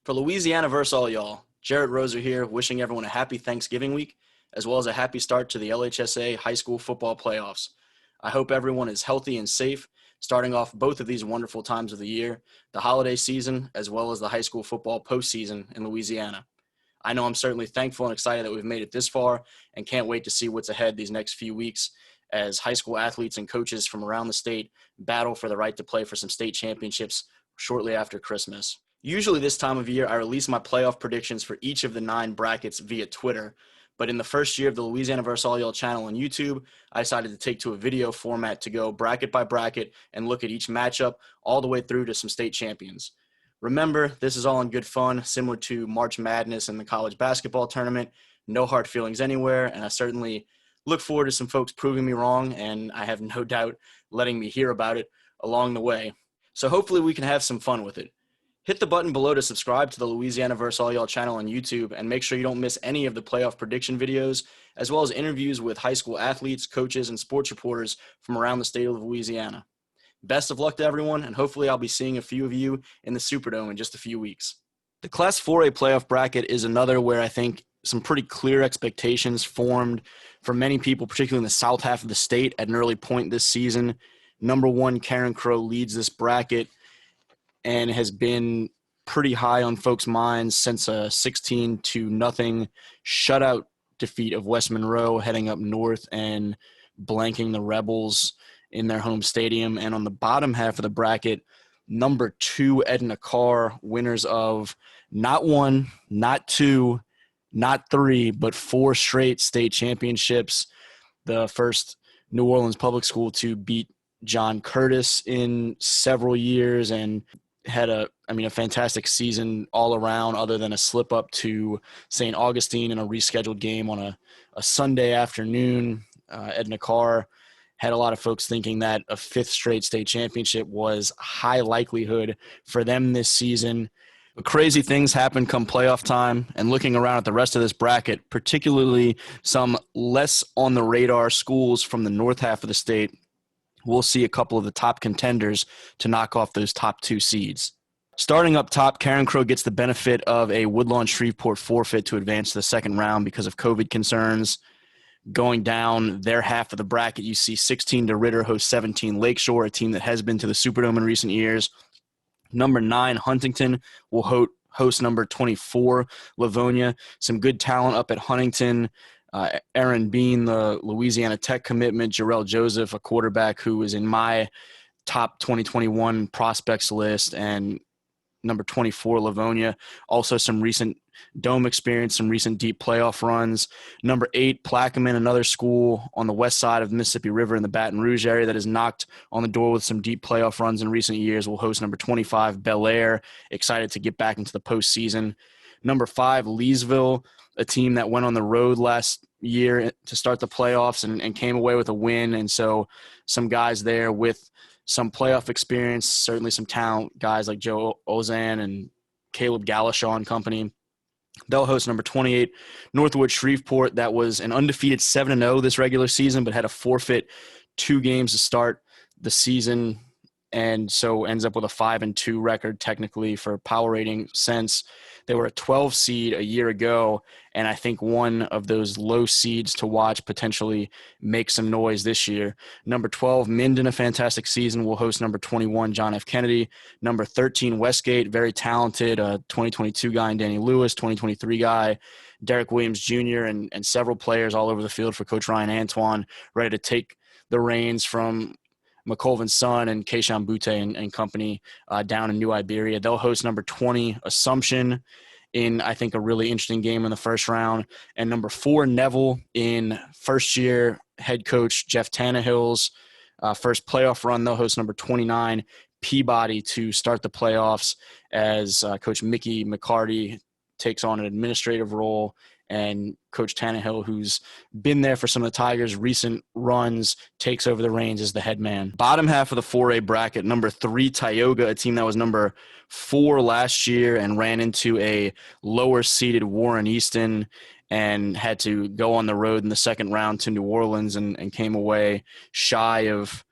For Louisiana versus all y'all, Jarrett Roser here, wishing everyone a happy Thanksgiving week, as well as a happy start to the LHSAA high school football playoffs. I hope everyone is healthy and safe, starting off both of these wonderful times of the year, the holiday season, as well as the high school football postseason in Louisiana. I know I'm certainly thankful and excited that we've made it this far and can't wait to see what's ahead these next few weeks as high school athletes and coaches from around the state battle for the right to play for some state championships shortly after Christmas. Usually this time of year, I release my playoff predictions for each of the 9 brackets via Twitter, but in the first year of the Louisiana vs. All Y'all channel on YouTube, I decided to take to a video format to go bracket by bracket and look at each matchup all the way through to some state champions. Remember, this is all in good fun, similar to March Madness and the college basketball tournament. No hard feelings anywhere, and I certainly look forward to some folks proving me wrong, and I have no doubt letting me hear about it along the way. So hopefully we can have some fun with it. Hit the button below to subscribe to the Louisiana vs. All Y'all channel on YouTube and make sure you don't miss any of the playoff prediction videos, as well as interviews with high school athletes, coaches, and sports reporters from around the state of Louisiana. Best of luck to everyone, and hopefully I'll be seeing a few of you in the Superdome in just a few weeks. The Class 4A playoff bracket is another where I think some pretty clear expectations formed for many people, particularly in the south half of the state at an early point this season. Number 1, Karen Crow leads this bracket and has been pretty high on folks' minds since a 16-0 shutout defeat of West Monroe heading up north and blanking the Rebels in their home stadium. And on the bottom half of the bracket, number 2, Nakar, winners of not 1, not 2, not 3, but 4 straight state championships. The first New Orleans public school to beat John Curtis in several years, and had a fantastic season all around, other than a slip up to St. Augustine in a rescheduled game on a Sunday afternoon. Edna Carr had a lot of folks thinking that a 5th straight state championship was high likelihood for them this season. But crazy things happen come playoff time, and looking around at the rest of this bracket, particularly some less on the radar schools from the north half of the state, we'll see a couple of the top contenders to knock off those top 2 seeds. Starting up top, Karen Crow gets the benefit of a Woodlawn-Shreveport forfeit to advance to the second round because of COVID concerns. Going down their half of the bracket, you see 16 DeRitter host 17 Lakeshore, a team that has been to the Superdome in recent years. Number 9, Huntington will host number 24, Livonia. Some good talent up at Huntington. Aaron Bean, the Louisiana Tech commitment, Jarrell Joseph, a quarterback who is in my top 2021 prospects list, and number 24, Livonia. Also some recent Dome experience, some recent deep playoff runs. Number 8, Plaquemine, another school on the west side of the Mississippi River in the Baton Rouge area that has knocked on the door with some deep playoff runs in recent years, will host number 25, Bel Air, excited to get back into the postseason. Number 5, Leesville, a team that went on the road last year to start the playoffs and came away with a win. And so some guys there with some playoff experience, certainly some talent, guys like Joe Ozan and Caleb Galashaw and company. They'll host number 28, Northwood Shreveport. That was an undefeated 7-0 this regular season, but had a forfeit 2 games to start the season, and so ends up with a 5-2 record technically for power rating sense. They were a 12 seed a year ago, and I think one of those low seeds to watch potentially make some noise this year. Number 12, Minden, a fantastic season, will host number 21, John F. Kennedy. Number 13, Westgate, very talented, 2022 guy in Danny Lewis, 2023 guy, Derek Williams Jr., and several players all over the field for Coach Ryan Antoine, ready to take the reins from McColvin's son and Keishon Butte and company down in New Iberia. They'll host number 20, Assumption, in, I think, a really interesting game in the first round. And number 4, Neville, in first-year head coach Jeff Tannehill's first playoff run. They'll host number 29, Peabody, to start the playoffs as Coach Mickey McCarty takes on an administrative role, and Coach Tannehill, who's been there for some of the Tigers' recent runs, takes over the reins as the head man. Bottom half of the 4A bracket, number 3, Tioga, a team that was number 4 last year and ran into a lower-seeded Warren Easton and had to go on the road in the second round to New Orleans and came away shy of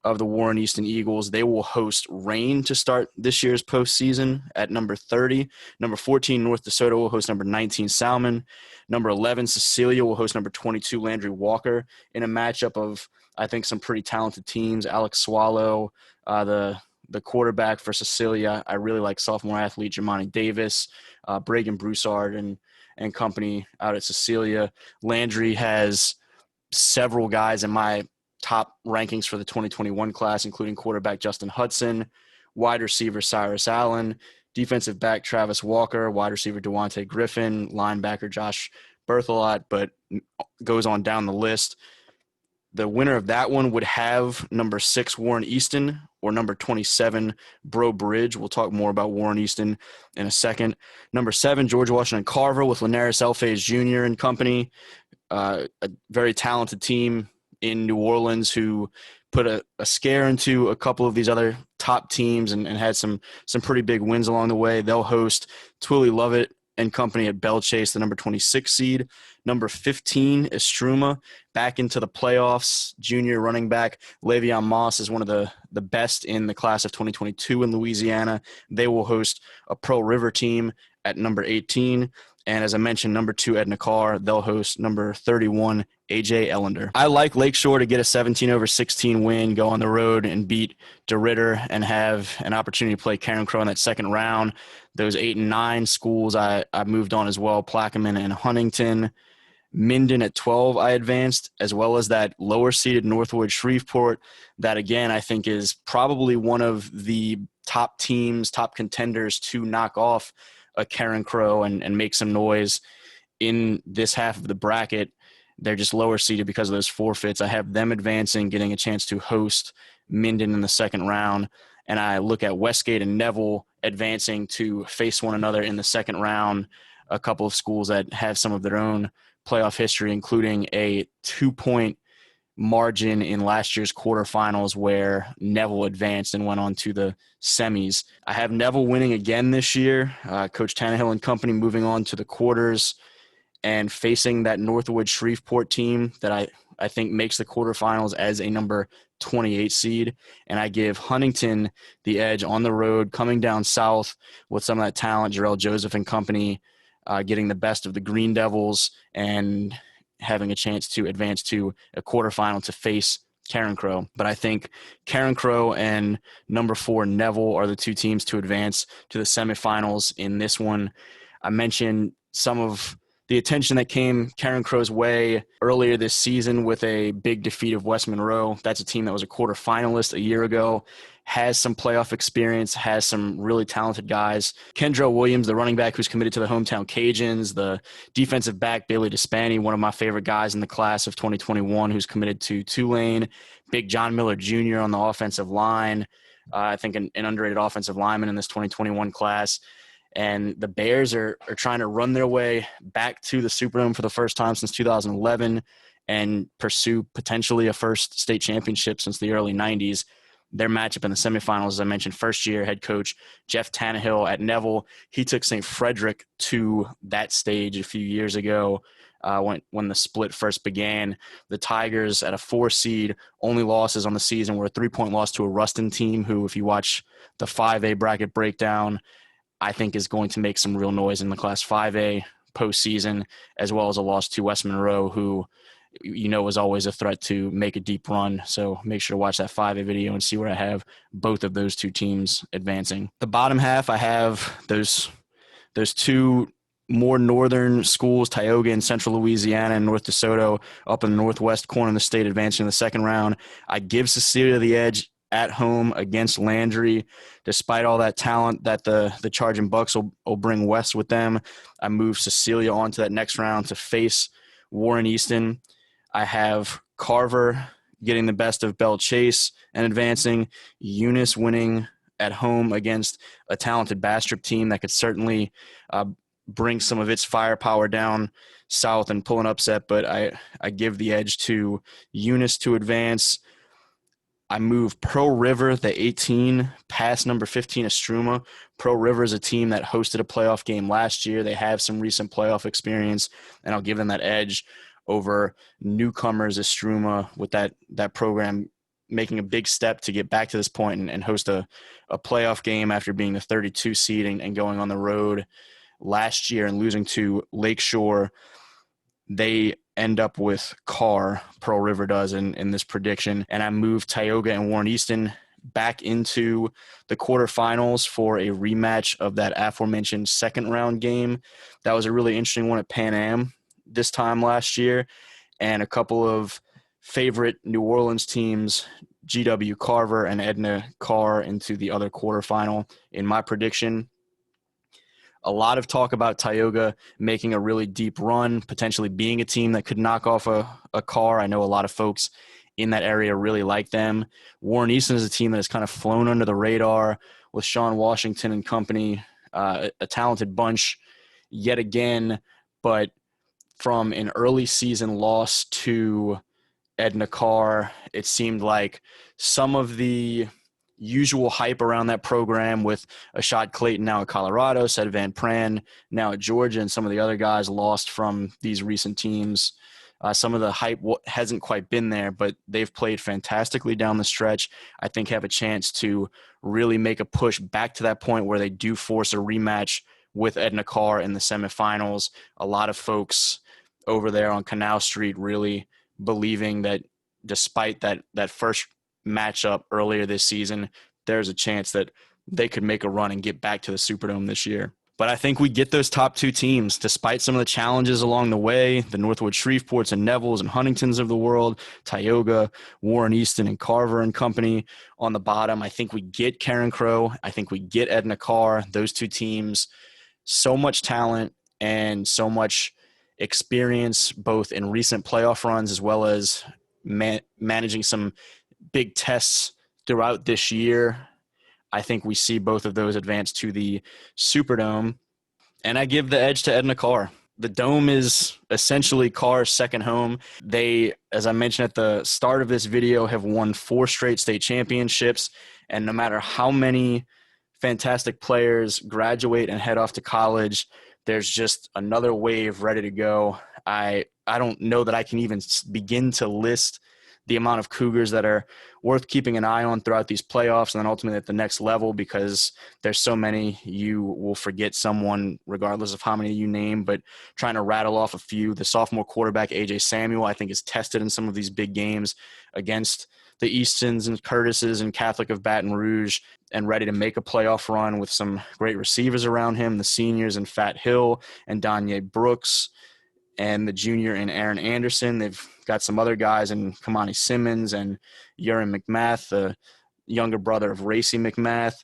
of the Warren Easton Eagles. They will host Rain to start this year's postseason at number 30. Number 14, North DeSoto will host number 19, Salmon. Number 11, Cecilia will host number 22, Landry Walker, in a matchup of, I think, some pretty talented teams. Alex Swallow, the quarterback for Cecilia. I really like sophomore athlete Jamani Davis, Bragan Broussard and company out at Cecilia. Landry has several guys in my top rankings for the 2021 class, including quarterback Justin Hudson, wide receiver Cyrus Allen, defensive back Travis Walker, wide receiver Devontae Griffin, linebacker Josh Berthelot, but goes on down the list. The winner of that one would have number 6, Warren Easton, or number 27, Bro Bridge. We'll talk more about Warren Easton in a second. Number 7, George Washington Carver with Linares Elfays Jr. and company, a very talented team in New Orleans who put a scare into a couple of these other top teams and had some pretty big wins along the way. They'll host Twilly Lovett and company at Belle Chase, the number 26 seed. Number 15, Estruma, back into the playoffs. Junior running back Le'Veon Moss is one of the best in the class of 2022 in Louisiana. They will host a Pearl River team at number 18. And as I mentioned, number 2 at Nakar, they'll host number 31, AJ Ellender. I like Lakeshore to get a 17-16 win, go on the road and beat DeRitter and have an opportunity to play Karen Crow in that second round. Those 8 and 9 schools I moved on as well, Plaquemine and Huntington. Minden at 12 I advanced, as well as that lower-seeded Northwood Shreveport that, again, I think is probably one of the top teams, top contenders to knock off a Karen Crow and make some noise in this half of the bracket. They're just lower seeded because of those forfeits. I have them advancing, getting a chance to host Minden in the second round. And I look at Westgate and Neville advancing to face one another in the second round, a couple of schools that have some of their own playoff history, including a 2-point margin in last year's quarterfinals where Neville advanced and went on to the semis. I have Neville winning again this year. Coach Tannehill and company moving on to the quarters and facing that Northwood Shreveport team that I think makes the quarterfinals as a number 28 seed. And I give Huntington the edge on the road, coming down south with some of that talent, Jarrell Joseph and company, getting the best of the Green Devils and having a chance to advance to a quarterfinal to face Karen Crow. But I think Karen Crow and number 4 Neville are the two teams to advance to the semifinals in this one. I mentioned some of the attention that came Karen Crow's way earlier this season with a big defeat of West Monroe. That's a team that was a quarterfinalist a year ago, has some playoff experience, has some really talented guys. Kendra Williams, the running back who's committed to the hometown Cajuns, the defensive back Bailey Despani, one of my favorite guys in the class of 2021 who's committed to Tulane, Big John Miller Jr. on the offensive line, I think an underrated offensive lineman in this 2021 class. And the Bears are trying to run their way back to the Superdome for the first time since 2011 and pursue potentially a first state championship since the early 90s. Their matchup in the semifinals, as I mentioned, first-year head coach Jeff Tannehill at Neville. He took St. Frederick to that stage a few years ago when the split first began. The Tigers at a 4 seed, only losses on the season were a 3-point loss to a Ruston team who, if you watch the 5A bracket breakdown, I think is going to make some real noise in the Class 5A postseason, as well as a loss to West Monroe, who was always a threat to make a deep run. So make sure to watch that 5A video and see where I have both of those two teams advancing. The bottom half, I have those two more northern schools, Tioga and Central Louisiana and North DeSoto, up in the northwest corner of the state, advancing in the second round. I give Cecilia the edge at home against Landry, despite all that talent that the Charging Bucks will bring west with them. I move Cecilia on to that next round to face Warren Easton. I have Carver getting the best of Belle Chase and advancing, Eunice winning at home against a talented Bastrop team that could certainly bring some of its firepower down south and pull an upset, but I give the edge to Eunice to advance. I move Pearl River, the 18, past number 15, Estruma. Pearl River is a team that hosted a playoff game last year. They have some recent playoff experience, and I'll give them that edge over newcomers Estruma with that program making a big step to get back to this point and host a playoff game after being the 32 seed and going on the road last year and losing to Lakeshore. They end up with Carr, Pearl River does in this prediction. And I moved Tioga and Warren Easton back into the quarterfinals for a rematch of that aforementioned second round game. That was a really interesting one at Pan Am this time last year. And a couple of favorite New Orleans teams, GW Carver and Edna Carr, into the other quarterfinal in my prediction. A lot of talk about Tioga making a really deep run, potentially being a team that could knock off a Carr. I know a lot of folks in that area really like them. Warren Easton is a team that has kind of flown under the radar with Sean Washington and company, a talented bunch yet again, but from an early season loss to Edna Carr, it seemed like some of the usual hype around that program with Ashad Clayton now at Colorado, Seth Van Pran now at Georgia, and some of the other guys lost from these recent teams. Some of the hype hasn't quite been there, but they've played fantastically down the stretch. I think have a chance to really make a push back to that point where they do force a rematch with Edna Carr in the semifinals. A lot of folks over there on Canal Street really believing that despite that first matchup earlier this season, there's a chance that they could make a run and get back to the Superdome this year. But I think we get those top two teams, despite some of the challenges along the way, the Northwood Shreveports and Nevilles and Huntingtons of the world, Tioga, Warren Easton and Carver and company on the bottom. I think we get Karen Crow. I think we get Edna Carr. Those two teams, so much talent and so much experience, both in recent playoff runs as well as managing some big tests throughout this year. I think we see both of those advance to the Superdome, and I give the edge to Edna Carr. The Dome is essentially Carr's second home. They, as I mentioned at the start of this video, have won 4 straight state championships, and no matter how many fantastic players graduate and head off to college, there's just another wave ready to go. I don't know that I can even begin to list the amount of Cougars that are worth keeping an eye on throughout these playoffs and then ultimately at the next level, because there's so many. You will forget someone regardless of how many you name, but trying to rattle off a few. The sophomore quarterback, A.J. Samuel, I think is tested in some of these big games against the Eastons and Curtises and Catholic of Baton Rouge and ready to make a playoff run with some great receivers around him, the seniors and Fat Hill and Danye Brooks and the junior and Aaron Anderson. They've got some other guys in Kamani Simmons and Urin McMath, the younger brother of Racy McMath.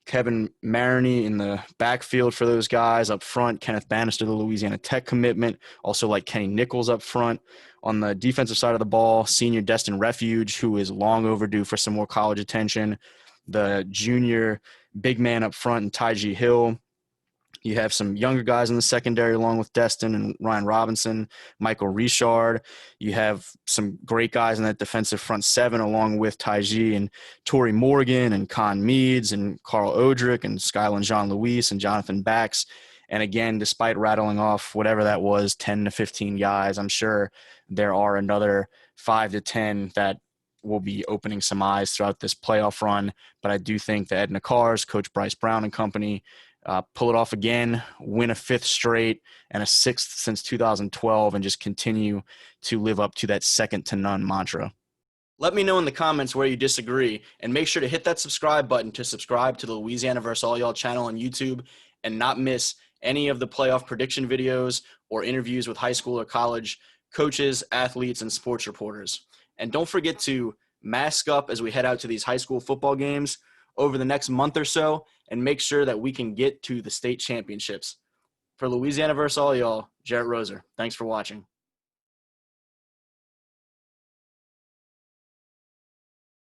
Kevin Maroney in the backfield for those guys. Up front, Kenneth Bannister, the Louisiana Tech commitment. Also like Kenny Nichols up front. On the defensive side of the ball, senior Destin Refuge, who is long overdue for some more college attention. The junior big man up front, and Tyji Hill. You have some younger guys in the secondary along with Destin and Ryan Robinson, Michael Richard. You have some great guys in that defensive front seven along with Tyji and Torrey Morgan and Con Meads and Carl Odrick and Skyland Jean-Louis and Jonathan Bax. And again, despite rattling off whatever that was, 10 to 15 guys, I'm sure there are another 5 to 10 that will be opening some eyes throughout this playoff run. But I do think that Edna Carr's, Coach Bryce Brown and company, pull it off again, win a 5th straight and a 6th since 2012, and just continue to live up to that second to none mantra. Let me know in the comments where you disagree, and make sure to hit that subscribe button to subscribe to the Louisiana vs. All Y'all channel on YouTube and not miss any of the playoff prediction videos or interviews with high school or college coaches, athletes, and sports reporters. And don't forget to mask up as we head out to these high school football games over the next month or so, and make sure that we can get to the state championships. For Louisiana vs. All Y'all, Jarrett Roser. Thanks for watching.